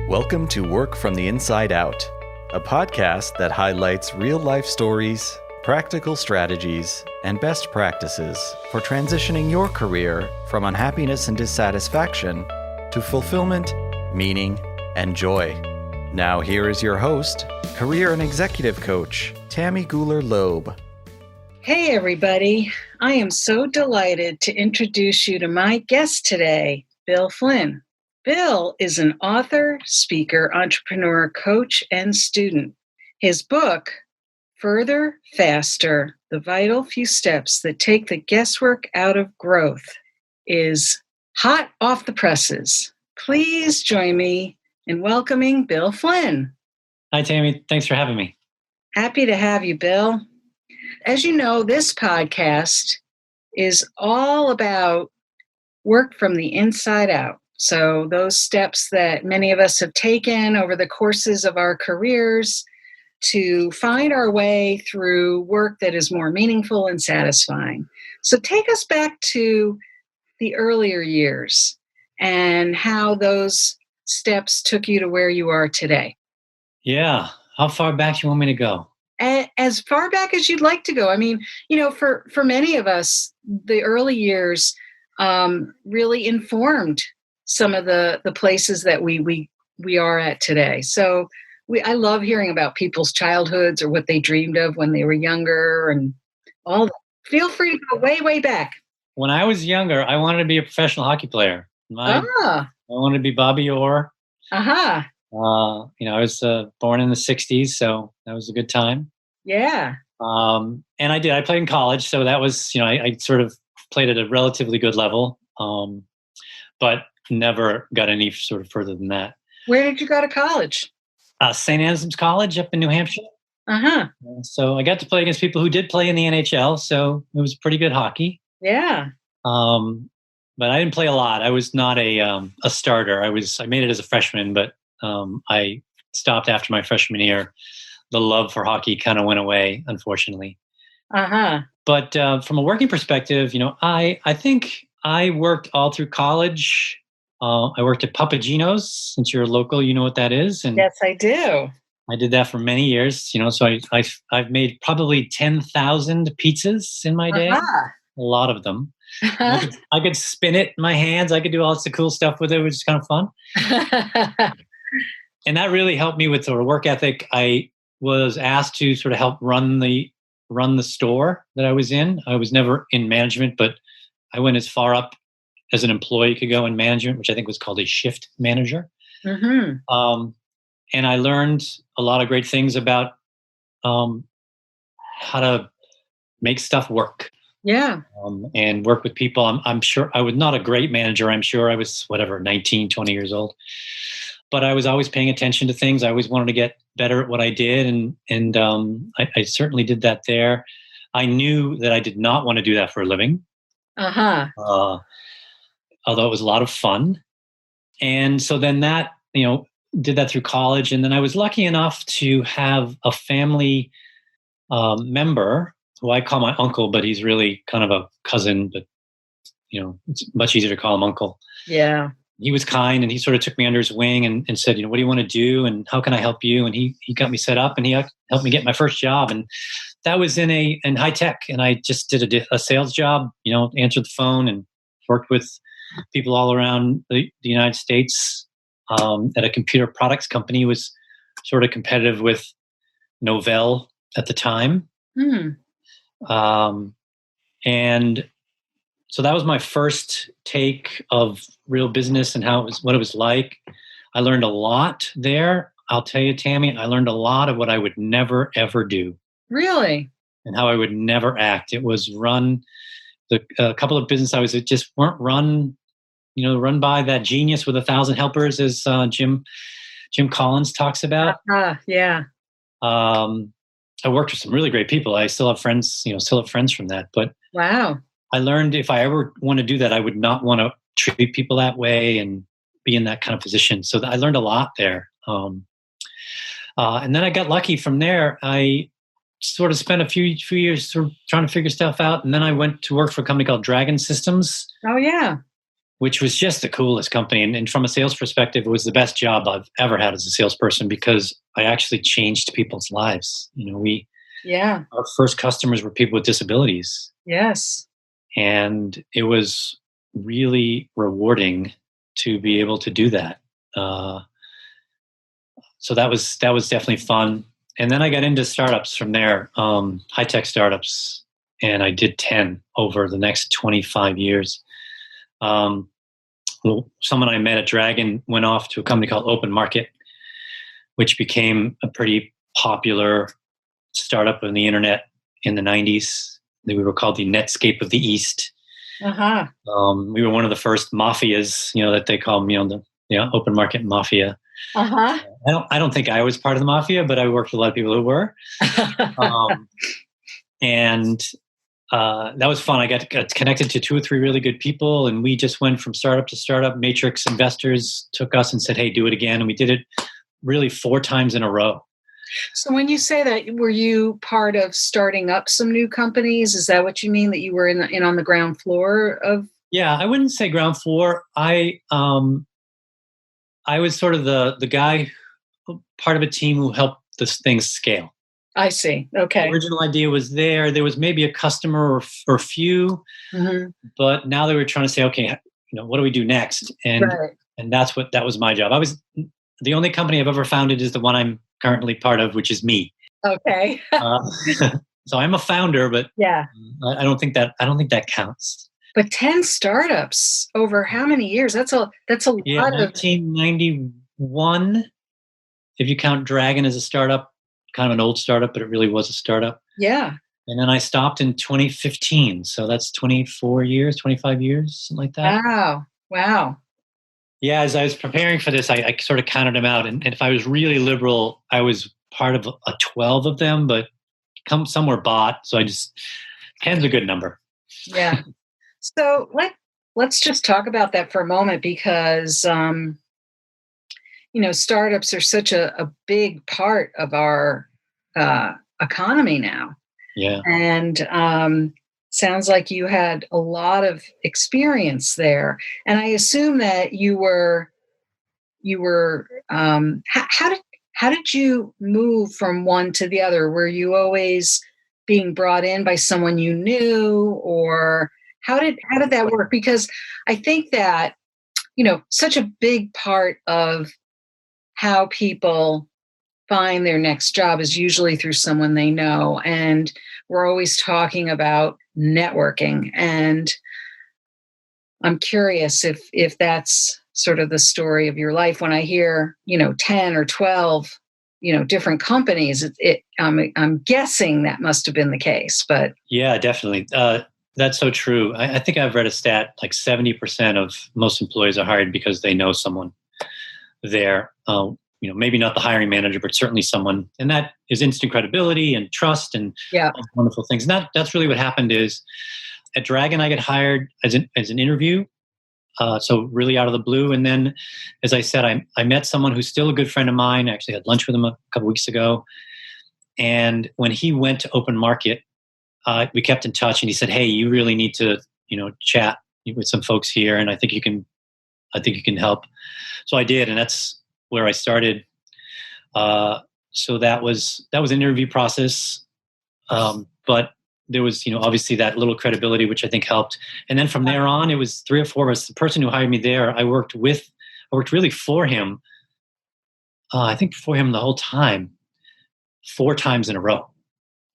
Welcome to Work from the Inside Out, a podcast that highlights real-life stories, practical strategies, and best practices for transitioning your career from unhappiness and dissatisfaction to fulfillment, meaning, and joy. Now here is your host, career and executive coach, Tammy Guler-Loeb. Hey everybody, I am so delighted to introduce you to my guest today, Bill Flynn. Bill is an author, speaker, entrepreneur, coach, and student. His book, Further, Faster, The Vital Few Steps That Take the Guesswork Out of Growth, is hot off the presses. Please join me in welcoming Bill Flynn. Hi, Tammy. Thanks for having me. Happy to have you, Bill. As you know, this podcast is all about work from the inside out. So those steps that many of us have taken over the courses of our careers to find our way through work that is more meaningful and satisfying. So take us back to the earlier years and how those steps took you to where you are today. Yeah. How far back do you want me to go? As far back as you'd like to go. I mean, for many of us, the early years really informed some of the places that we are at today. So I love hearing about people's childhoods or what they dreamed of when they were younger and all that. Feel free to go way, way back. When I was younger, I wanted to be a professional hockey player. I wanted to be Bobby Orr. Uh-huh. I was born in the 60s, so that was a good time. Yeah. And I did. I played in college, so that was, I sort of played at a relatively good level, but never got any sort of further than that. Where did you go to college? St. Anselm's College up in New Hampshire. Uh-huh. So I got to play against people who did play in the NHL, so it was pretty good hockey. Yeah. But I didn't play a lot. I was not a starter. I made it as a freshman, but I stopped after my freshman year. The love for hockey kind of went away, unfortunately. Uh-huh. But from a working perspective, I think I worked all through college. I worked at Papagino's. Since you're local, you know what that is. And yes, I do. I did that for many years. So I've made probably 10,000 pizzas in my day. Uh-huh. A lot of them. I could spin it in my hands. I could do all sorts of cool stuff with it, which is kind of fun. And that really helped me with sort of work ethic. I was asked to sort of help run the store that I was in. I was never in management, but I went as far up as an employee could go in management, which I think was called a shift manager. Mm-hmm. And I learned a lot of great things about how to make stuff work. Yeah. And work with people. I'm sure I was not a great manager. I'm sure I was 19, 20 years old. But I was always paying attention to things. I always wanted to get better at what I did. And I certainly did that there. I knew that I did not want to do that for a living. Uh-huh. Although it was a lot of fun. And so then that, did that through college. And then I was lucky enough to have a family member who I call my uncle, but he's really kind of a cousin, but it's much easier to call him uncle. Yeah. He was kind and he sort of took me under his wing and said, what do you want to do? And how can I help you? And he got me set up and he helped me get my first job. And that was in high tech. And I just did a sales job, answered the phone and worked with people all around the United States at a computer products company. Was sort of competitive with Novell at the time. Mm. And so that was my first take of real business and what it was like. I learned a lot there. I'll tell you, Tammy, I learned a lot of what I would never, ever do. Really? And how I would never act. It was a couple of businesses I was at just weren't run by that genius with 1,000 helpers, as Jim Collins talks about. Yeah. I worked with some really great people. I still have friends, from that. But wow. I learned if I ever want to do that, I would not want to treat people that way and be in that kind of position. So I learned a lot there. And then I got lucky from there. I sort of spent a few years sort of trying to figure stuff out. And then I went to work for a company called Dragon Systems. Oh, yeah. which was just the coolest company. And from a sales perspective, it was the best job I've ever had as a salesperson because I actually changed people's lives. Yeah. Our first customers were people with disabilities. Yes. And it was really rewarding to be able to do that. So that was definitely fun. And then I got into startups from there, high tech startups, and I did 10 over the next 25 years. Someone I met at Dragon went off to a company called Open Market, which became a pretty popular startup on the internet in the 90s. We were called the Netscape of the East. Uh-huh. We were one of the first mafias, that they call the open market mafia. Uh-huh. I don't think I was part of the mafia, but I worked with a lot of people who were. And that was fun. I got connected to 2 or 3 really good people, and we just went from startup to startup. Matrix investors took us and said, "Hey, do it again." And we did it really 4 times in a row. So when you say that, were you part of starting up some new companies? Is that what you mean, that you were in on the ground floor of? Yeah, I wouldn't say ground floor. I was sort of the guy, part of a team who helped this thing scale. I see. Okay. The original idea was there. There was maybe a customer or a few, but now they were trying to say, okay, what do we do next? And Right. and that was my job. I was the only company I've ever founded is the one I'm currently part of, which is me. Okay. So I'm a founder, but Yeah. I don't think that counts. But 10 startups over how many years? That's a Yeah, lot of. 1991, if you count Dragon as a startup, kind of an old startup, but it really was a startup. Yeah. And then I stopped in 2015. So that's 24 years, 25 years, something like that. Wow. Yeah, as I was preparing for this, I sort of counted them out. And if I was really liberal, I was part of a 12 of them, but some were bought. So 10's a good number. Yeah. So let's just talk about that for a moment, because startups are such a big part of our economy now. Yeah. And sounds like you had a lot of experience there. And I assume that you were how did you move from one to the other? Were you always being brought in by someone you knew, or how did that work? Because I think that, such a big part of how people find their next job is usually through someone they know. And we're always talking about networking. And I'm curious if that's sort of the story of your life. When I hear, 10 or 12, different companies, I'm guessing that must have been the case. But yeah, definitely. That's so true. I think I've read a stat like 70% of most employees are hired because they know someone there. Maybe not the hiring manager, but certainly someone. And that is instant credibility and trust and all wonderful things. And that's really what happened is at Dragon, I get hired as an interview. So really out of the blue. And then, as I said, I met someone who's still a good friend of mine. I actually had lunch with him a couple weeks ago. And when he went to Open Market, we kept in touch, and he said, "Hey, you really need to, chat with some folks here, and I think you can help." So I did, and that's where I started. So that was an interview process, but there was, obviously that little credibility, which I think helped. And then from there on, it was 3 or 4 of us. The person who hired me there, I worked really for him. I think for him the whole time, 4 times in a row.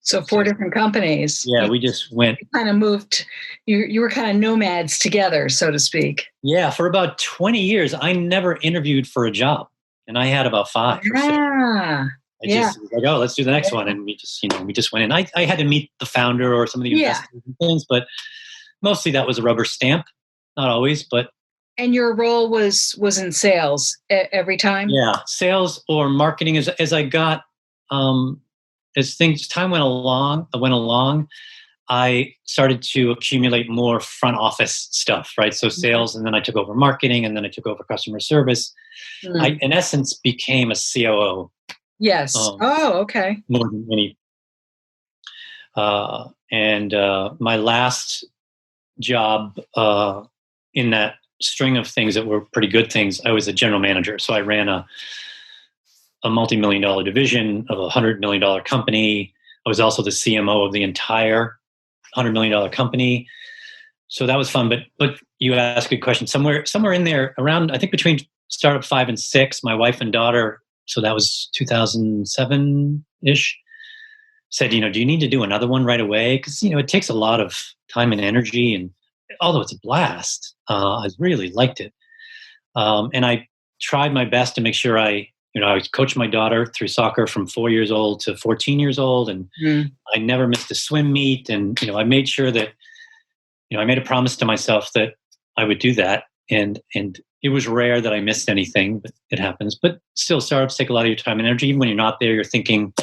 So 4 different companies. Yeah, we just went. You kind of moved. You were kind of nomads together, so to speak. Yeah, for about 20 years, I never interviewed for a job, and I had about 5 or 6. I just was like, "Oh, let's do the next one," and we just went in. I had to meet the founder or some of the investors and things, but mostly that was a rubber stamp. Not always, but. And your role was in sales every time? Yeah, sales or marketing. As I got, as time went along, I started to accumulate more front office stuff, right? So sales, and then I took over marketing, and then I took over customer service. I, in essence, became a COO. Yes. Okay. More than any. And my last job in that string of things that were pretty good things. I was a general manager. So I ran a multi-million dollar division of $100 million company. I was also the CMO of the entire $100 million company. So that was fun. But you asked a good question. Somewhere in there around, I think between startup 5 and 6, my wife and daughter, so that was 2007-ish, said, do you need to do another one right away? Because, it takes a lot of time and energy. And although it's a blast, I really liked it. And I tried my best to make sure I coached my daughter through soccer from 4 years old to 14 years old. And I never missed a swim meet. And, I made sure that, I made a promise to myself that I would do that. And it was rare that I missed anything, but it happens. But still, startups take a lot of your time and energy. Even when you're not there, you're thinking.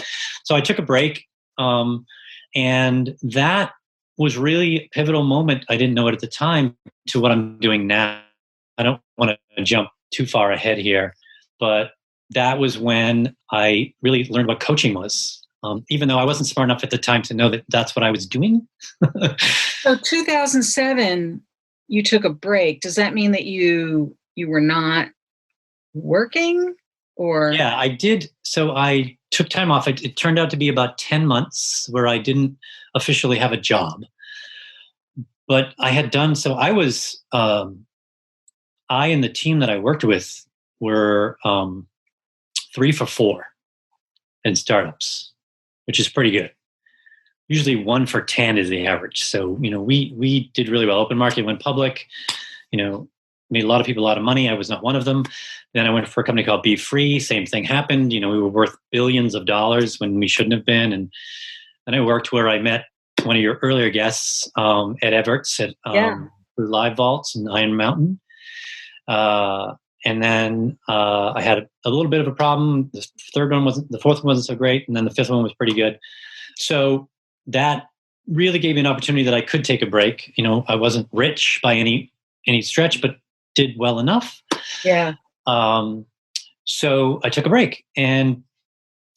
So I took a break. And that was really a pivotal moment. I didn't know it at the time to what I'm doing now. I don't want to jump too far ahead here, but that was when I really learned what coaching was. Even though I wasn't smart enough at the time to know that that's what I was doing. So 2007, you took a break. Does that mean that you were not working or? Yeah, I did. So I took time off. It turned out to be about 10 months where I didn't officially have a job. But I had done, so I was, I and the team that I worked with were 3 for 4 in startups, which is pretty good. Usually 1 for 10 is the average. So, we did really well. Open market, went public, made a lot of people a lot of money. I was not one of them. Then I went for a company called Be Free. Same thing happened. We were worth billions of dollars when we shouldn't have been. And then I worked where I met one of your earlier guests, Ed Everts at Live Vaults in Iron Mountain. And then I had a little bit of a problem. The fourth one wasn't so great. And then the 5th one was pretty good. So that really gave me an opportunity that I could take a break. I wasn't rich by any stretch, but did well enough. Yeah. So I took a break, and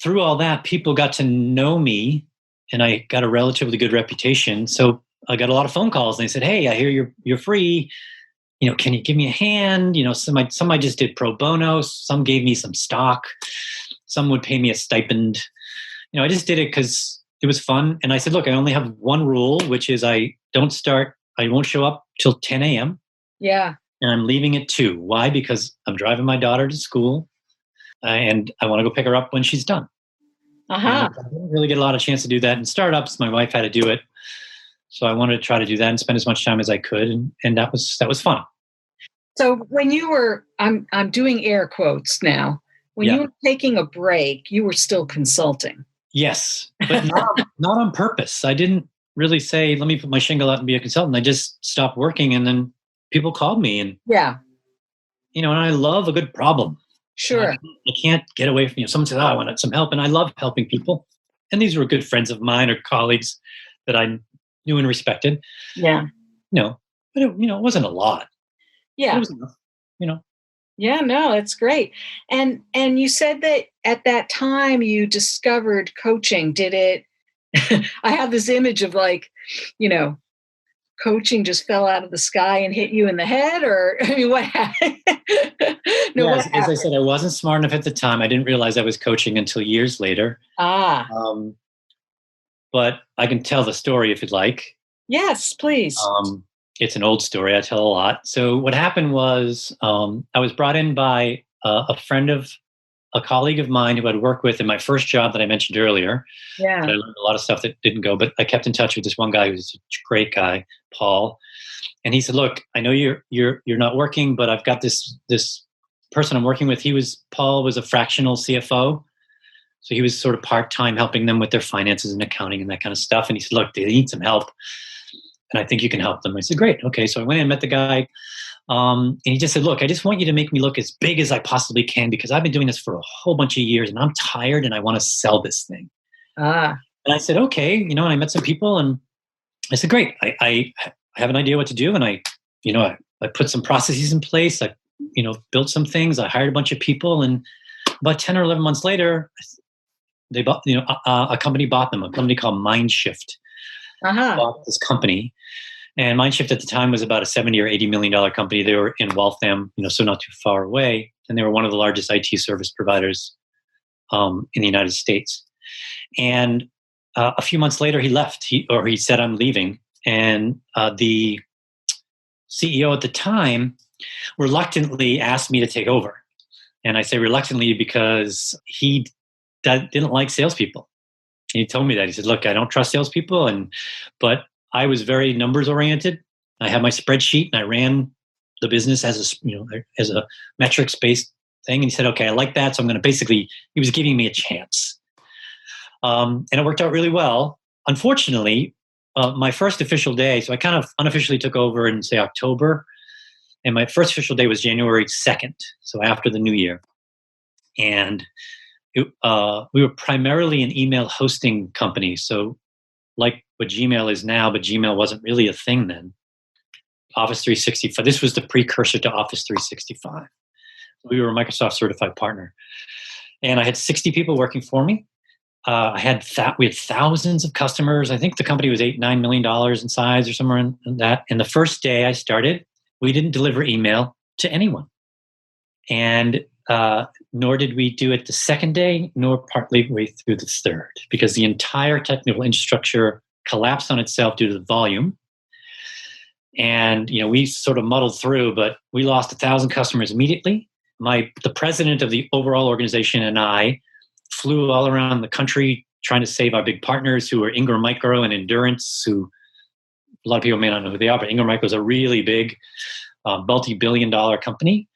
through all that, people got to know me, and I got a relatively good reputation. So I got a lot of phone calls, and they said, "Hey, I hear you're free. Can you give me a hand?" Some I just did pro bono. Some gave me some stock. Some would pay me a stipend. I just did it because it was fun. And I said, "Look, I only have one rule, which is I won't show up till 10 a.m. Yeah. And I'm leaving at 2. Why? Because I'm driving my daughter to school, and I want to go pick her up when she's done." Uh-huh. I didn't really get a lot of chance to do that in startups. My wife had to do it. So I wanted to try to do that and spend as much time as I could. And that was fun. So when you were, I'm doing air quotes now, when you were taking a break, you were still consulting. Yes, but not on purpose. I didn't really say, let me put my shingle out and be a consultant. I just stopped working, and then people called me, and and I love a good problem. Sure. I can't get away from someone says, "Oh, I wanted some help," and I love helping people. And these were good friends of mine or colleagues that I knew and respected. Yeah. But it wasn't a lot. Yeah. It was enough. Yeah, no, it's great. And you said that at that time you discovered coaching. Did it I have this image of coaching just fell out of the sky and hit you in the head, or what happened? As I said, I wasn't smart enough at the time. I didn't realize I was coaching until years later. But I can tell the story if you'd like. Yes, please. It's an old story. I tell a lot. So what happened was I was brought in by a colleague of mine who I'd worked with in my first job that I mentioned earlier. Yeah. I learned a lot of stuff that didn't go, but I kept in touch with this one guy who's a great guy, Paul. And he said, "Look, I know you're not working, but I've got this person I'm working with." Paul was a fractional CFO. So he was sort of part-time helping them with their finances and accounting and that kind of stuff. And he said, "Look, they need some help, and I think you can help them." I said, "Great. Okay." So I went and met the guy. And he just said, "Look, I just want you to make me look as big as I possibly can, because I've been doing this for a whole bunch of years and I'm tired and I want to sell this thing." And I said, "Okay." And I met some people, and I said, "Great. I have an idea what to do." And I put some processes in place. I, built some things. I hired a bunch of people, and about 10 or 11 months later, they bought, a company bought them, a company called Mindshift. Bought this company. And Mindshift at the time was about a $70 or $80 million company. They were in Waltham, so not too far away. And they were one of the largest IT service providers in the United States. And a few months later, he left. He said, "I'm leaving." And the CEO at the time reluctantly asked me to take over. And I say reluctantly because he didn't like salespeople. He told me that. He said, "Look, I don't trust salespeople." But I was very numbers oriented. I had my spreadsheet and I ran the business as a metrics based thing. And he said, "Okay, I like that. So I'm going to basically," he was giving me a chance. And it worked out really well. Unfortunately, my first official day, so I kind of unofficially took over in, say, October. And my first official day was January 2nd, so after the new year. And we were primarily an email hosting company. So like what Gmail is now, but Gmail wasn't really a thing then. Office 365, this was the precursor to Office 365. We were a Microsoft certified partner. And I had 60 people working for me. We had thousands of customers. I think the company was $8-9 million in size or somewhere in that. And the first day I started, we didn't deliver email to anyone. And nor did we do it the second day, nor partly way through the third, because the entire technical infrastructure collapsed on itself due to the volume. And we sort of muddled through, but we lost 1,000 customers immediately. The president of the overall organization and I flew all around the country trying to save our big partners who were Ingram Micro and Endurance, who a lot of people may not know who they are, but Ingram Micro is a really big, multi-billion-dollar company.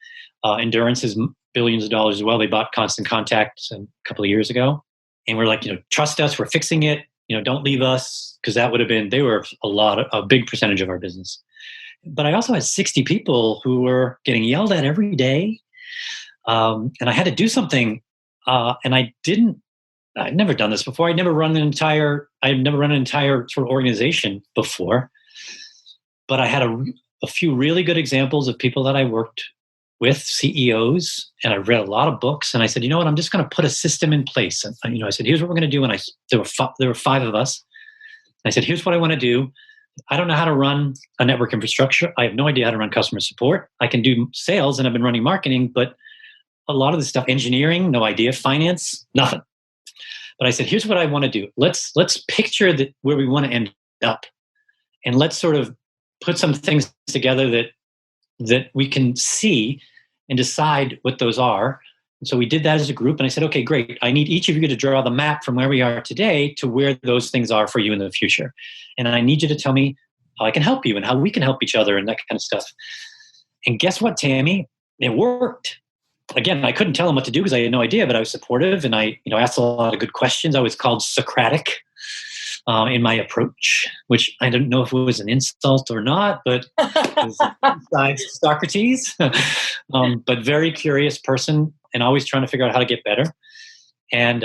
Endurance is billions of dollars as well. They bought Constant Contact a couple of years ago. And we're like, trust us, we're fixing it. Don't leave us, because that would have been, they were a big percentage of our business. But I also had 60 people who were getting yelled at every day. And I had to do something. And I'd never done this before. I'd never run an entire sort of organization before. But I had a few really good examples of people that I worked with, CEOs, and I read a lot of books. And I said, you know what, I'm just going to put a system in place. And I said, here's what we're going to do. And there were 5 of us. I said, here's what I want to do. I don't know how to run a network infrastructure. I have no idea how to run customer support. I can do sales and I've been running marketing, but a lot of the stuff, engineering, no idea, finance, nothing. But I said, here's what I want to do. Let's picture where we want to end up. And let's sort of put some things together that we can see and decide what those are. And so we did that as a group. And I said, okay, great. I need each of you to draw the map from where we are today to where those things are for you in the future. And I need you to tell me how I can help you and how we can help each other and that kind of stuff. And guess what, Tammy? It worked. Again, I couldn't tell them what to do because I had no idea, but I was supportive and I asked a lot of good questions. I was called Socratic in my approach, which I don't know if it was an insult or not, but it was besides Socrates, but very curious person and always trying to figure out how to get better. And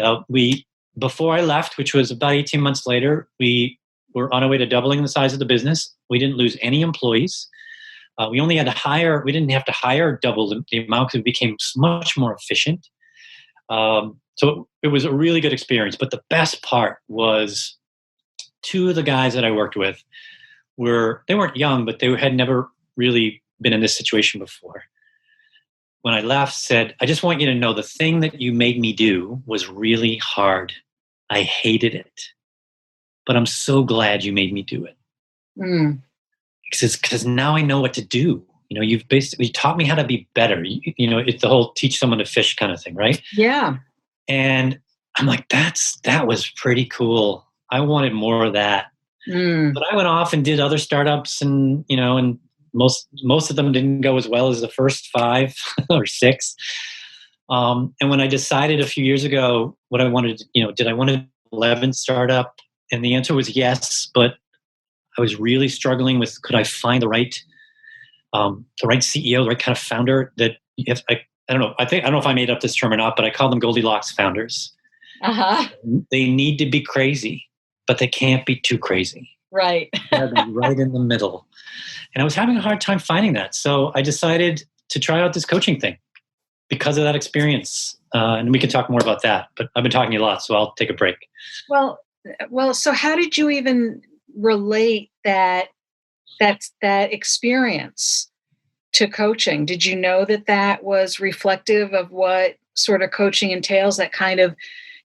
before I left, which was about 18 months later, we were on our way to doubling the size of the business. We didn't lose any employees. We didn't have to hire double the amount because we became much more efficient. So it was a really good experience. But the best part was 2 of the guys that I worked with they weren't young, but they had never really been in this situation before. When I left, said, I just want you to know the thing that you made me do was really hard. I hated it. But I'm so glad you made me do it. Mm. Because now I know what to do. You've basically taught me how to be better. It's the whole teach someone to fish kind of thing, right? Yeah. And I'm like, that was pretty cool. I wanted more of that. Mm. But I went off and did other startups and most of them didn't go as well as the first 5 or 6. And when I decided a few years ago what I wanted, did I want to 11 startup? And the answer was yes, but I was really struggling with, could I find the right CEO, the right kind of founder that I don't know. I don't know if I made up this term or not, but I call them Goldilocks founders. Uh-huh. They need to be crazy, but they can't be too crazy. Right. Right in the middle. And I was having a hard time finding that. So I decided to try out this coaching thing because of that experience. And we can talk more about that, but I've been talking a lot, so I'll take a break. Well, so how did you even relate that that experience to coaching. Did you know that was reflective of what sort of coaching entails, that kind of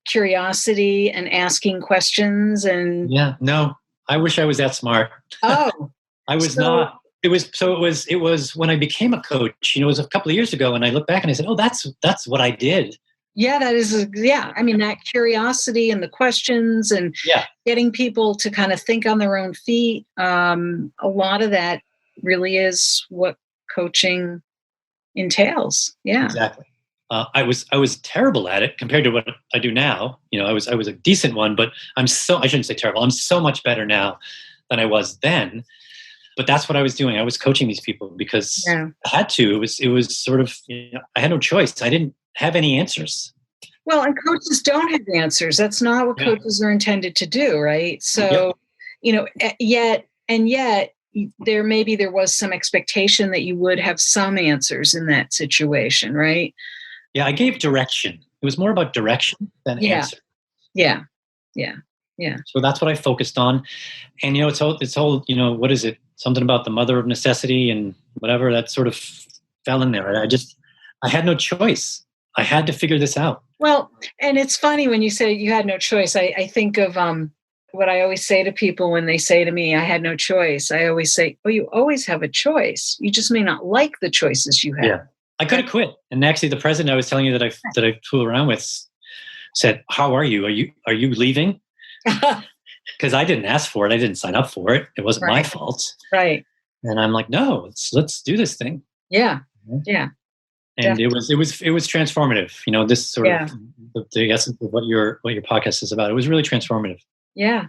curiosity and asking questions? And Yeah, no, I wish I was that smart. oh, I was not. It was when I became a coach, it was a couple of years ago, and I look back and I said, oh, that's what I did. Yeah, I mean, that curiosity and the questions and Yeah, getting people to kind of think on their own feet. A lot of that really is what coaching entails. Yeah. exactly. I was terrible at it compared to what I do now. I was a decent one, but I shouldn't say terrible. I'm so much better now than I was then. But that's what I was doing. I was coaching these people because I had to. It was sort of, I had no choice. I didn't have any answers. Well, and coaches don't have answers. That's not what coaches are intended to do, right? So, yet there was some expectation that you would have some answers in that situation, right? Yeah, I gave direction. It was more about direction than answer. Yeah. So that's what I focused on. And, it's whole, what is it? Something about the mother of necessity and whatever, that sort of fell in there. I had no choice. I had to figure this out. Well, and it's funny when you say you had no choice. I think of what I always say to people when they say to me, I had no choice. I always say, oh, you always have a choice. You just may not like the choices you have. Yeah. I could have quit. And actually the president I was telling you that I fool around with said, how are you? Are you leaving? Because I didn't ask for it. I didn't sign up for it. It wasn't my fault. Right. And I'm like, no, let's do this thing. Yeah. Yeah. And definitely. it was transformative. This sort of the essence of what your podcast is about. It was really transformative. Yeah.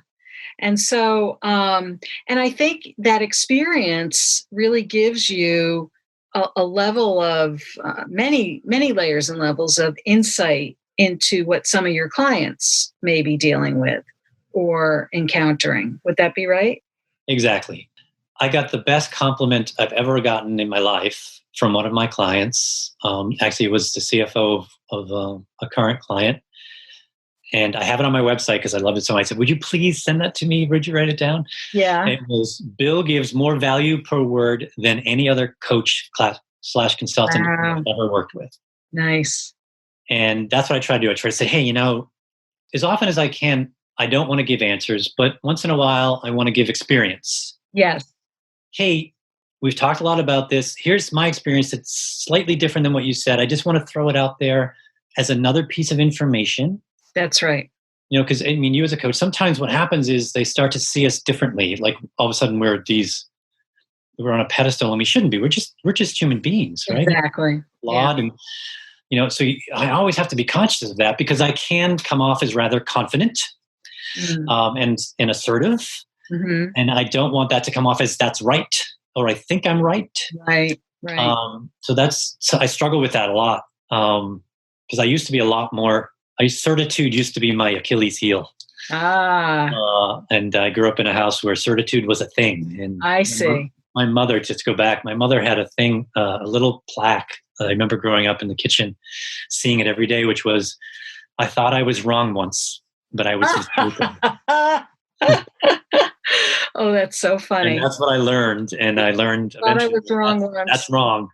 And so, and I think that experience really gives you a level of many layers and levels of insight into what some of your clients may be dealing with or encountering. Would that be right? Exactly. I got the best compliment I've ever gotten in my life from one of my clients. Actually, it was the CFO of a current client. And I have it on my website because I love it so much. I said, would you please send that to me? Would you write it down? Yeah. It was, Bill gives more value per word than any other coach / consultant I've ever worked with. Nice. And that's what I try to do. I try to say, hey, as often as I can, I don't want to give answers, but once in a while, I want to give experience. Yes. Hey, we've talked a lot about this. Here's my experience. It's slightly different than what you said. I just want to throw it out there as another piece of information. That's right. Because you as a coach, sometimes what happens is they start to see us differently. Like all of a sudden we're on a pedestal and we shouldn't be. We're just human beings, right? Exactly. Flawed. And so I always have to be conscious of that because I can come off as rather confident and assertive. Mm-hmm. And I don't want that to come off as that's right, or I think I'm right. Right. So I struggle with that a lot. Because I used to be a lot more, certitude used to be my Achilles heel. And I grew up in a house where certitude was a thing. And I see. My mother, just to go back, my mother had a thing, a little plaque. I remember growing up in the kitchen, seeing it every day, which was, I thought I was wrong once, but I was mistaken. Oh, that's so funny. And that's what I learned. And I learned eventually, I was wrong once. That's wrong.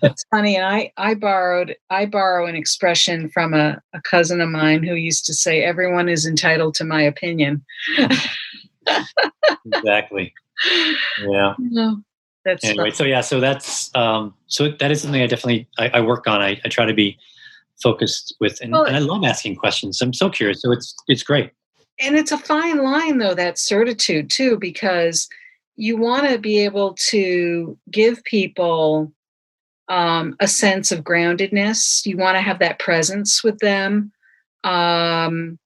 That's funny. And I borrow an expression from a cousin of mine who used to say, everyone is entitled to my opinion. Exactly. Yeah. No, that's anyway. Fun. So that's so that is something I definitely I work on. I try to be focused with, and I love asking questions. I'm so curious. So it's great. And it's a fine line, though, that certitude too, because you want to be able to give people a sense of groundedness. You want to have that presence with them. The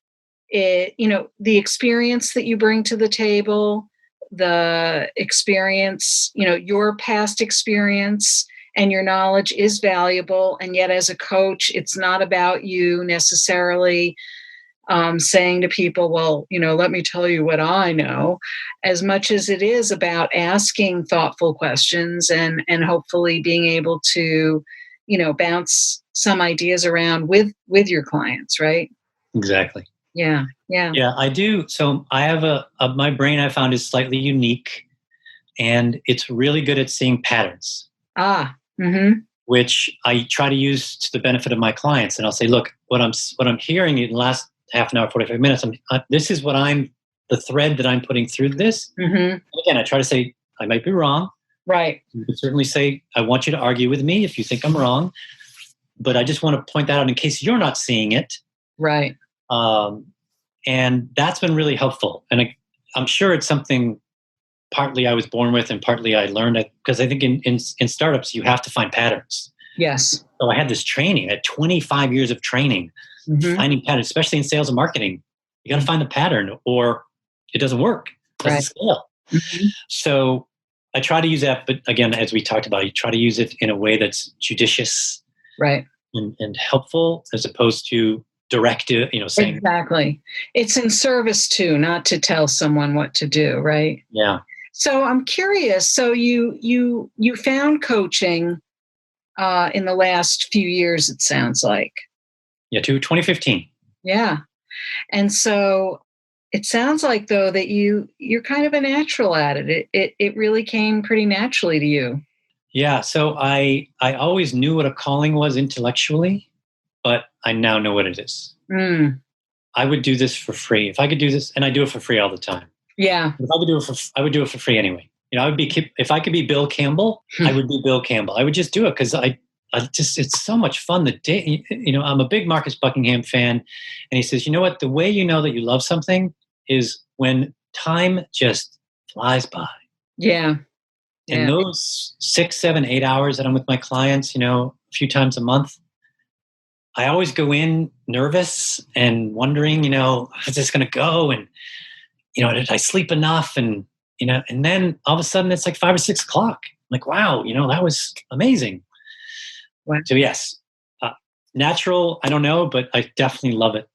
experience that you bring to the table, the experience, your past experience and your knowledge is valuable. And yet as a coach, it's not about you necessarily saying to people, well, let me tell you what I know, as much as it is about asking thoughtful questions and hopefully being able to, bounce some ideas around with your clients, right? Exactly. Yeah. I do. So I have my brain I found is slightly unique and it's really good at seeing patterns, Mm-hmm. which I try to use to the benefit of my clients. And I'll say, look, what I'm hearing in the last half an hour, 45 minutes, this is the thread that I'm putting through this. Mm-hmm. Again, I try to say, I might be wrong. Right. You can certainly say, I want you to argue with me if you think I'm wrong, but I just want to point that out in case you're not seeing it. Right. And that's been really helpful. And I'm sure it's something partly I was born with and partly I learned it, because I think in startups, you have to find patterns. Yes. So I had this training, I had 25 years of training, finding patterns, especially in sales and marketing. You got to find the pattern or it doesn't work. It doesn't scale. Mm-hmm. So I try to use that. But again, as we talked about, you try to use it in a way that's judicious, right, and helpful, as opposed to directive, saying. Exactly. It's in service to, not to tell someone what to do. Right. Yeah. So I'm curious. So you found coaching in the last few years, it sounds like. Yeah, to 2015. Yeah. And so it sounds like, though, that you're kind of a natural at it. It really came pretty naturally to you. Yeah. So I always knew what a calling was intellectually, but I now know what it is. Mm. I would do this for free. If I could do this, and I do it for free all the time. Yeah. If I could do it I would do it for free anyway. If I could be Bill Campbell, I would be Bill Campbell. I would just do it because it's so much fun. The day, I'm a big Marcus Buckingham fan, and he says, you know what? The way you know that you love something is when time just flies by. Yeah. And those 6, 7, 8 hours that I'm with my clients, a few times a month, I always go in nervous and wondering, how's this going to go? And, did I sleep enough? And, and then all of a sudden it's like 5 or 6 o'clock. I'm like, wow, that was amazing. Wow. So yes, natural, I don't know, but I definitely love it.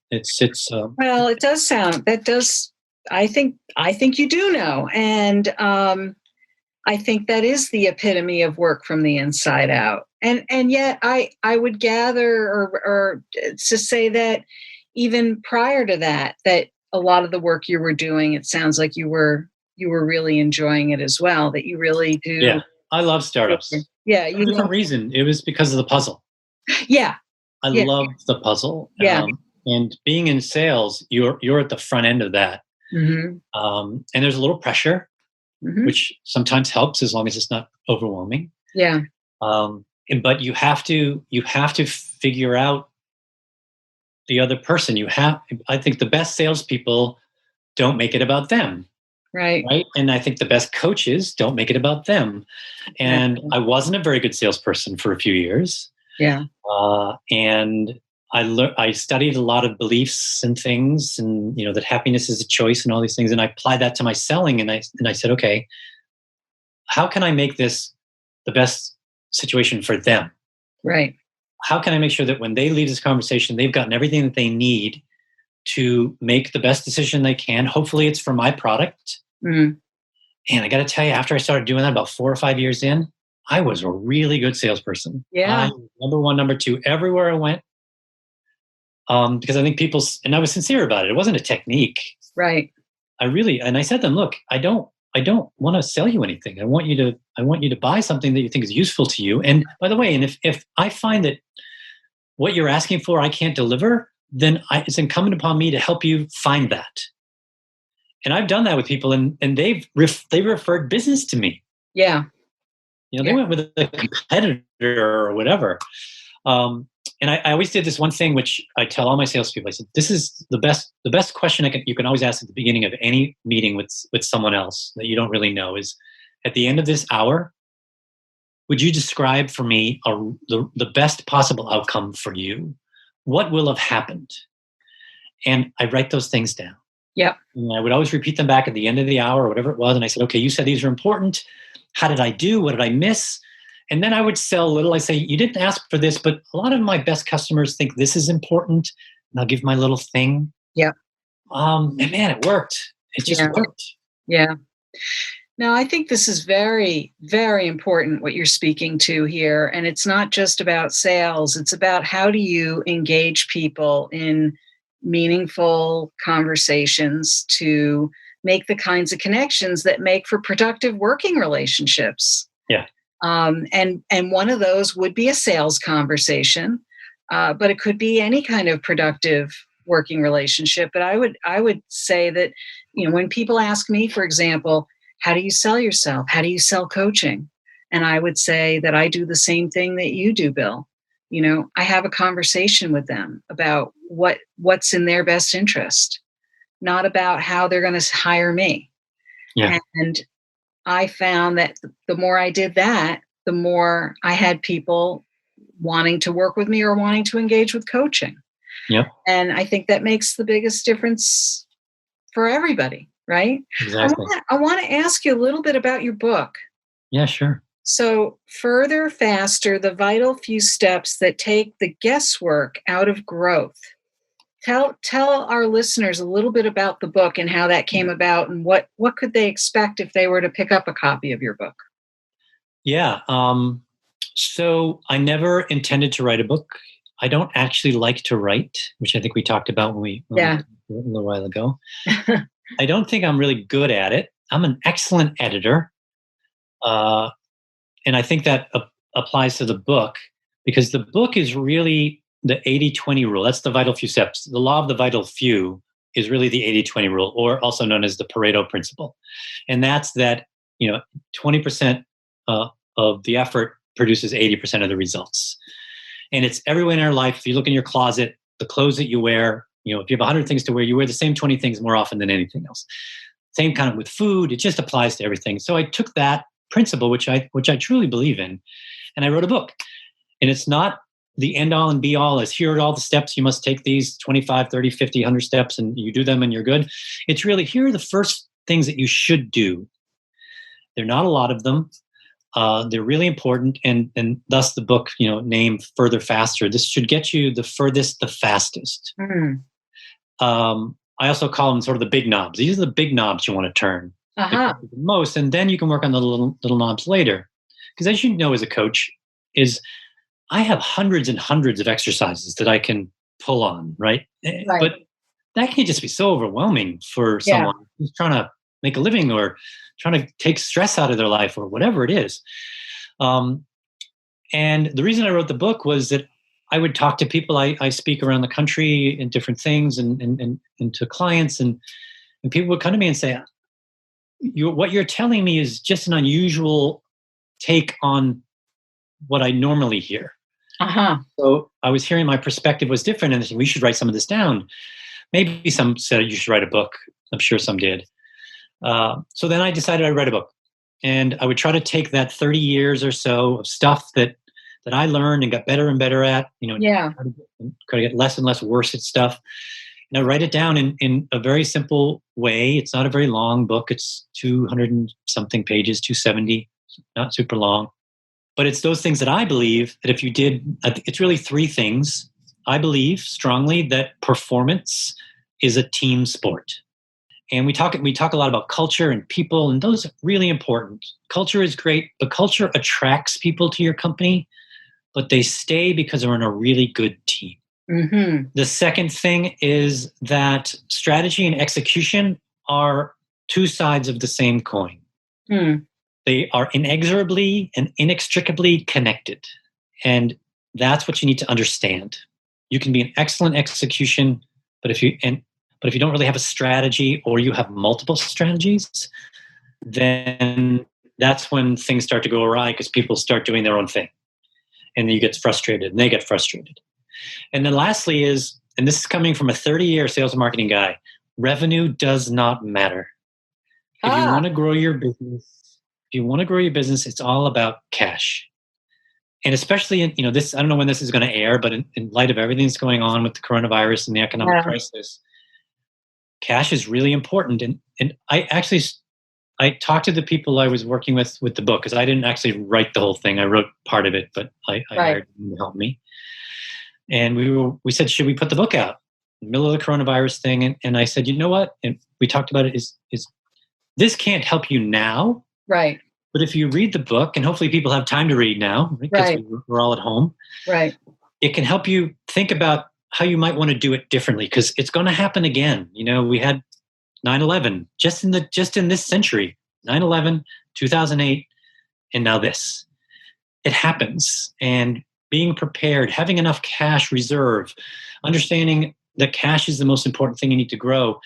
Well, it does sound, I think you do know. And, I think that is the epitome of work from the inside out. And yet I would gather or to say that even prior to that a lot of the work you were doing, it sounds like you were really enjoying it as well, that you really do. Yeah. I love startups. Yeah. For a different reason. It was because of the puzzle. Yeah. I love the puzzle. Yeah. And being in sales, you're at the front end of that. Mm-hmm. And there's a little pressure, mm-hmm. which sometimes helps as long as it's not overwhelming. Yeah. But you have to figure out the other person. I think the best salespeople don't make it about them. Right. And I think the best coaches don't make it about them. And I wasn't a very good salesperson for a few years. Yeah. And I studied a lot of beliefs and things, and that happiness is a choice and all these things. And I applied that to my selling. And I said, okay, how can I make this the best situation for them? Right. How can I make sure that when they leave this conversation, they've gotten everything that they need to make the best decision they can? Hopefully it's for my product. Mm. And I got to tell you, after I started doing that about 4 or 5 years in, I was a really good salesperson. Yeah. Number 1, number 2, everywhere I went. Because I think and I was sincere about it. It wasn't a technique. Right. And I said to them, look, I don't want to sell you anything. I want you to buy something that you think is useful to you. And by the way, and if I find that what you're asking for, I can't deliver, then it's incumbent upon me to help you find that. And I've done that with people, and they've referred business to me. Yeah. They went with a competitor or whatever. And I always did this one thing, which I tell all my salespeople. I said, "This is the best question you can always ask at the beginning of any meeting with someone else that you don't really know is, at the end of this hour, would you describe for me the best possible outcome for you? What will have happened?" And I write those things down. Yep. And I would always repeat them back at the end of the hour or whatever it was. And I said, okay, you said these are important. How did I do? What did I miss? And then I would sell a little. I say, you didn't ask for this, but a lot of my best customers think this is important. And I'll give my little thing. Yeah. And man, it worked. It just worked. Yeah. Now, I think this is very, very important, what you're speaking to here. And it's not just about sales. It's about how do you engage people in meaningful conversations to make the kinds of connections that make for productive working relationships. Yeah. And one of those would be a sales conversation, but it could be any kind of productive working relationship. But I would say that, when people ask me, for example, how do you sell yourself? How do you sell coaching? And I would say that I do the same thing that you do, Bill. I have a conversation with them about what's in their best interest, not about how they're going to hire me. Yeah. And I found that the more I did that, the more I had people wanting to work with me or wanting to engage with coaching. Yep. And I think that makes the biggest difference for everybody, right? Exactly. I want to ask you a little bit about your book. Yeah, sure. So, Further, Faster, the Vital Few Steps That Take the Guesswork Out of Growth. Tell our listeners a little bit about the book and how that came about, and what could they expect if they were to pick up a copy of your book? Yeah. So I never intended to write a book. I don't actually like to write, which I think we talked about when we a little while ago. I don't think I'm really good at it. I'm an excellent editor. And I think that applies to the book, because the book is really the 80-20 rule. That's the vital few steps. The law of the vital few is really the 80-20 rule, or also known as the Pareto principle. And that's that, 20% of the effort produces 80% of the results. And it's everywhere in our life. If you look in your closet, the clothes that you wear, if you have 100 things to wear, you wear the same 20 things more often than anything else. Same kind of with food. It just applies to everything. So I took that principle, which I truly believe in, and I wrote a book. And it's not the end all and be all as here are all the steps. You must take these 25, 30, 50, 100 steps, and you do them and you're good. It's really, here are the first things that you should do. There are not a lot of them. They're really important. And thus the book, named Further, Faster. This should get you the furthest, the fastest. I also call them sort of the big knobs. These are the big knobs you want to turn the most, and then you can work on the little knobs later. Because as you know, as a coach, I have hundreds and hundreds of exercises that I can pull on, right? But that can just be so overwhelming for someone who's trying to make a living or trying to take stress out of their life or whatever it is. And the reason I wrote the book was that I would talk to people. I speak around the country in different things and to clients, and people would come to me and say, what you're telling me is just an unusual take on what I normally hear. So I was hearing my perspective was different, and we should write some of this down. Maybe some said you should write a book. I'm sure some did. So then I decided I'd write a book, and I would try to take that 30 years or so of stuff that I learned and got better and better at, try to get less and less worse at stuff. And I write it down in a very simple way. It's not a very long book. It's 200 and something pages, 270, not super long. But it's those things that I believe that if you did, it's really three things. I believe strongly that performance is a team sport. And we talk a lot about culture and people, and those are really important. Culture is great, but culture attracts people to your company, but they stay because they're on a really good team. The second thing is that strategy and execution are two sides of the same coin. They are inexorably and inextricably connected. And that's what you need to understand. You can be an excellent execution, but if you don't really have a strategy, or you have multiple strategies, then that's when things start to go awry, because people start doing their own thing. And then you get frustrated, and they get frustrated. And then lastly is, and this is coming from a 30-year sales and marketing guy, revenue does not matter. If you want to grow your business, it's all about cash. And especially in, this, I don't know when this is going to air, but in light of everything that's going on with the coronavirus and the economic crisis, cash is really important. And I talked to the people I was working with the book, because I didn't actually write the whole thing. I wrote part of it, but I hired them to help me. And we said, should we put the book out in the middle of the coronavirus thing? And I said, you know what? And we talked about it, is this can't help you now. Right. But if you read the book, and hopefully people have time to read now, because we're all at home. Right. It can help you think about how you might want to do it differently, because it's going to happen again. We had 9/11, just in this century, 9/11, 2008, and now this. It happens. And being prepared, having enough cash reserve, understanding that cash is the most important thing you need to grow.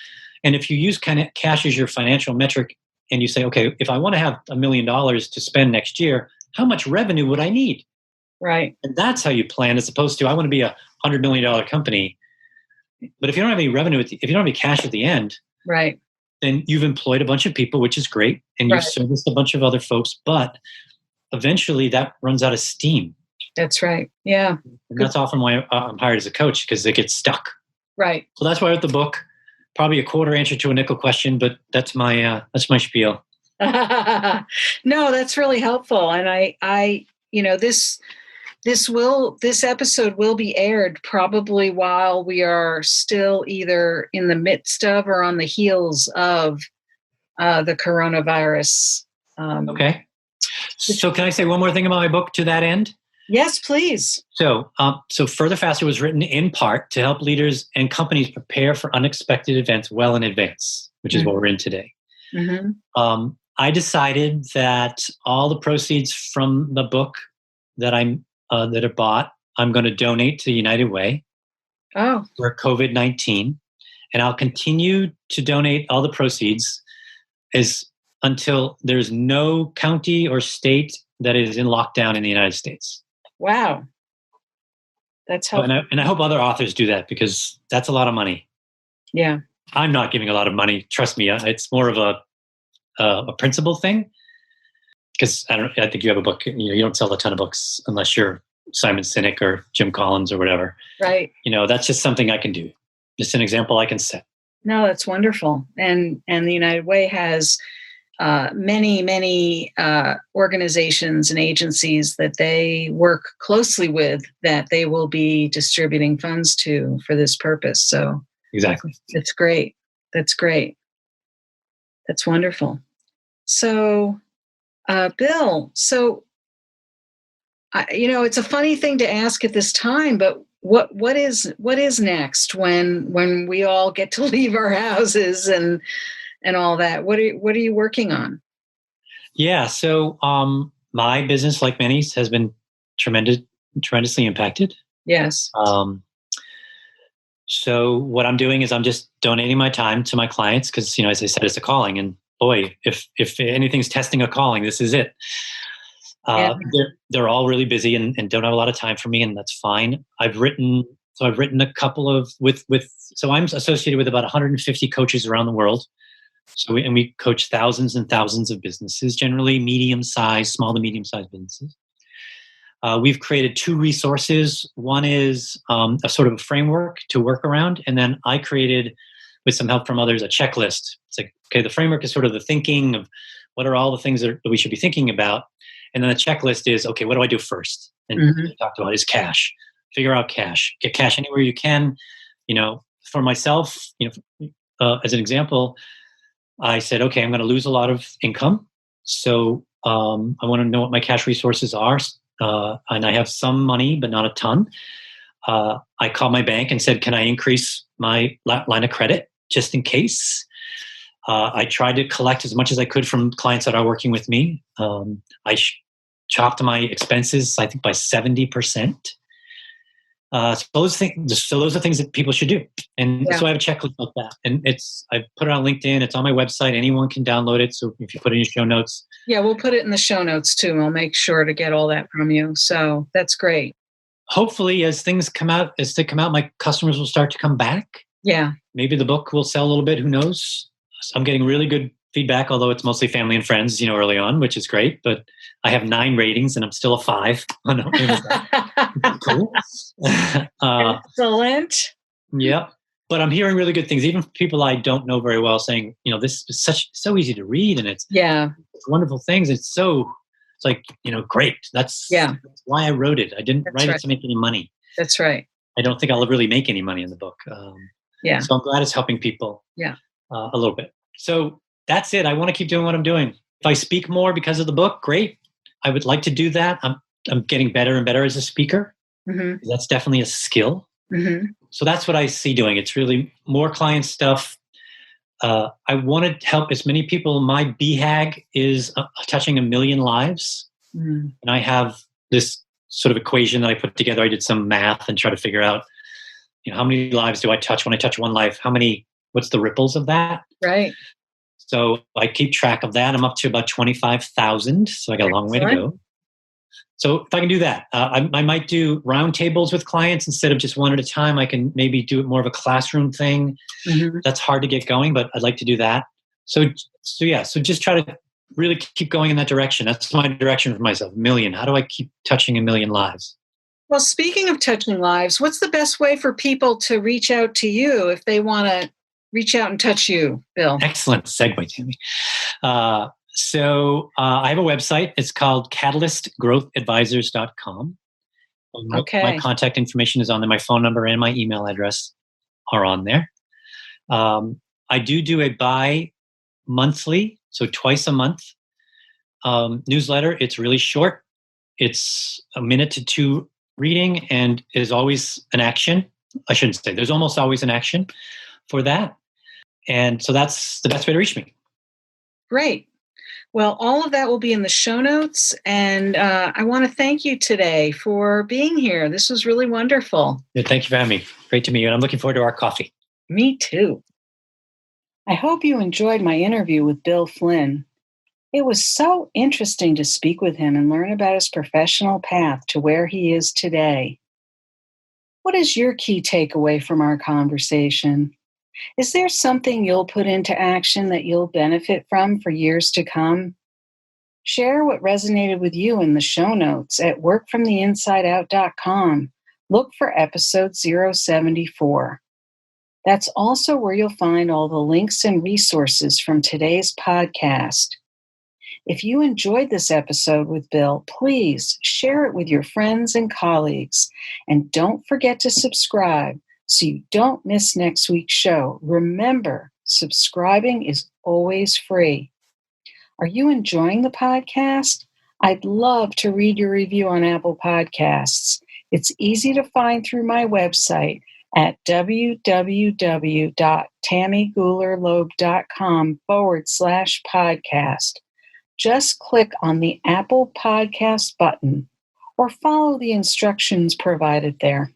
And if you use kind of cash as your financial metric and you say, okay, if I want to have $1 million to spend next year, how much revenue would I need? Right. And that's how you plan, as opposed to, I want to be a $100 million company. But if you don't have any revenue, if you don't have any cash at the end, right, then you've employed a bunch of people, which is great. And you've serviced a bunch of other folks, but eventually that runs out of steam. That's right. Yeah. And that's often why I'm hired as a coach, because they get stuck. Right. So that's why I wrote the book. Probably a quarter answer to a nickel question, but that's my spiel. No, that's really helpful. And I this episode will be aired probably while we are still either in the midst of or on the heels of the coronavirus. Okay. So can I say one more thing about my book to that end? Yes, please. So Further Faster was written in part to help leaders and companies prepare for unexpected events well in advance, which is what we're in today. Mm-hmm. I decided that all the proceeds from the book that are bought, I'm going to donate to United Way for COVID-19, and I'll continue to donate all the proceeds until there's no county or state that is in lockdown in the United States. Wow. That's helpful. And I hope other authors do that, because that's a lot of money. Yeah. I'm not giving a lot of money. Trust me. It's more of a principle thing. Because I think you have a book. You don't sell a ton of books unless you're Simon Sinek or Jim Collins or whatever. Right. That's just something I can do. Just an example I can set. No, that's wonderful. And the United Way has many organizations and agencies that they work closely with that they will be distributing funds to for this purpose. So exactly, it's great. That's great. That's wonderful. So, Bill, it's a funny thing to ask at this time, but what is next when we all get to leave our houses and all that? What are you working on? Yeah. So my business, like many, has been tremendously impacted. Yes. So what I'm doing is I'm just donating my time to my clients, because, as I said, it's a calling. And boy, if anything's testing a calling, this is it. They're all really busy and don't have a lot of time for me, and that's fine. I've written a couple of so I'm associated with about 150 coaches around the world. So we coach thousands and thousands of businesses, generally medium-sized, small to medium-sized businesses. We've created 2 resources. One is a sort of a framework to work around, and then I created, with some help from others, a checklist. It's like, okay, the framework is sort of the thinking of what are all the things that we should be thinking about, and then the checklist is, okay, what do I do first? And what I talked about is cash. Figure out cash. Get cash anywhere you can. For myself, as an example, I said, okay, I'm going to lose a lot of income. So I want to know what my cash resources are. And I have some money, but not a ton. I called my bank and said, can I increase my line of credit just in case? I tried to collect as much as I could from clients that are working with me. I chopped my expenses, I think, by 70%. So those are things that people should do. And so I have a checklist like that. And I put it on LinkedIn. It's on my website. Anyone can download it. So if you put it in your show notes. Yeah, we'll put it in the show notes too. I'll make sure to get all that from you. So that's great. Hopefully, as they come out, my customers will start to come back. Yeah. Maybe the book will sell a little bit. Who knows? I'm getting really good feedback, although it's mostly family and friends, early on, which is great. But I have 9 ratings and I'm still a 5. Cool. Excellent. Yeah. But I'm hearing really good things, even from people I don't know very well, saying, this is so easy to read, and it's wonderful things. It's like, great. That's why I wrote it. I didn't write it to make any money. That's right. I don't think I'll ever really make any money in the book. So I'm glad it's helping people a little bit. So that's it. I want to keep doing what I'm doing. If I speak more because of the book, great. I would like to do that. I'm getting better and better as a speaker. Mm-hmm. That's definitely a skill. Mm-hmm. So that's what I see doing. It's really more client stuff, I want to help as many people. My BHAG is touching 1 million lives. And I have this sort of equation that I put together. I did some math and try to figure out, how many lives do I touch when I touch one life? What's the ripples of that? Right. So I keep track of that. I'm up to about 25,000. So I got a long way to go. So if I can do that, I might do roundtables with clients instead of just one at a time. I can maybe do it more of a classroom thing. That's hard to get going, but I'd like to do that. So just try to really keep going in that direction. That's my direction for myself. 1 million. How do I keep touching 1 million lives? Well, speaking of touching lives, what's the best way for people to reach out to you if they want to reach out and touch you, Bill? Excellent segue, Tammy. So I have a website. It's called catalystgrowthadvisors.com. Okay. My contact information is on there. My phone number and my email address are on there. I do a bi-monthly, so twice a month, newsletter. It's really short. It's 1 minute to 2 reading and is always an action. I shouldn't say. There's almost always an action for that. And so that's the best way to reach me. Great. Well, all of that will be in the show notes. And I want to thank you today for being here. This was really wonderful. Yeah, thank you for having me. Great to meet you. And I'm looking forward to our coffee. Me too. I hope you enjoyed my interview with Bill Flynn. It was so interesting to speak with him and learn about his professional path to where he is today. What is your key takeaway from our conversation? Is there something you'll put into action that you'll benefit from for years to come? Share what resonated with you in the show notes at workfromtheinsideout.com. Look for episode 074. That's also where you'll find all the links and resources from today's podcast. If you enjoyed this episode with Bill, please share it with your friends and colleagues. And don't forget to subscribe so you don't miss next week's show. Remember, subscribing is always free. Are you enjoying the podcast? I'd love to read your review on Apple Podcasts. It's easy to find through my website at www.tammygoularloeb.com/podcast. Just click on the Apple Podcast button or follow the instructions provided there.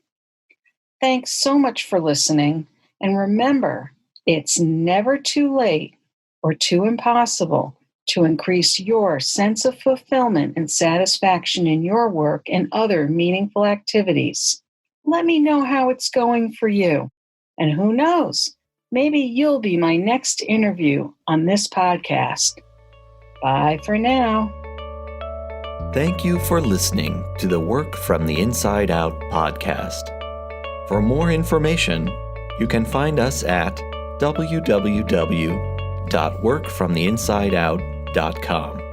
Thanks so much for listening. And remember, it's never too late or too impossible to increase your sense of fulfillment and satisfaction in your work and other meaningful activities. Let me know how it's going for you. And who knows, maybe you'll be my next interview on this podcast. Bye for now. Thank you for listening to the Work from the Inside Out podcast. For more information, you can find us at www.workfromtheinsideout.com.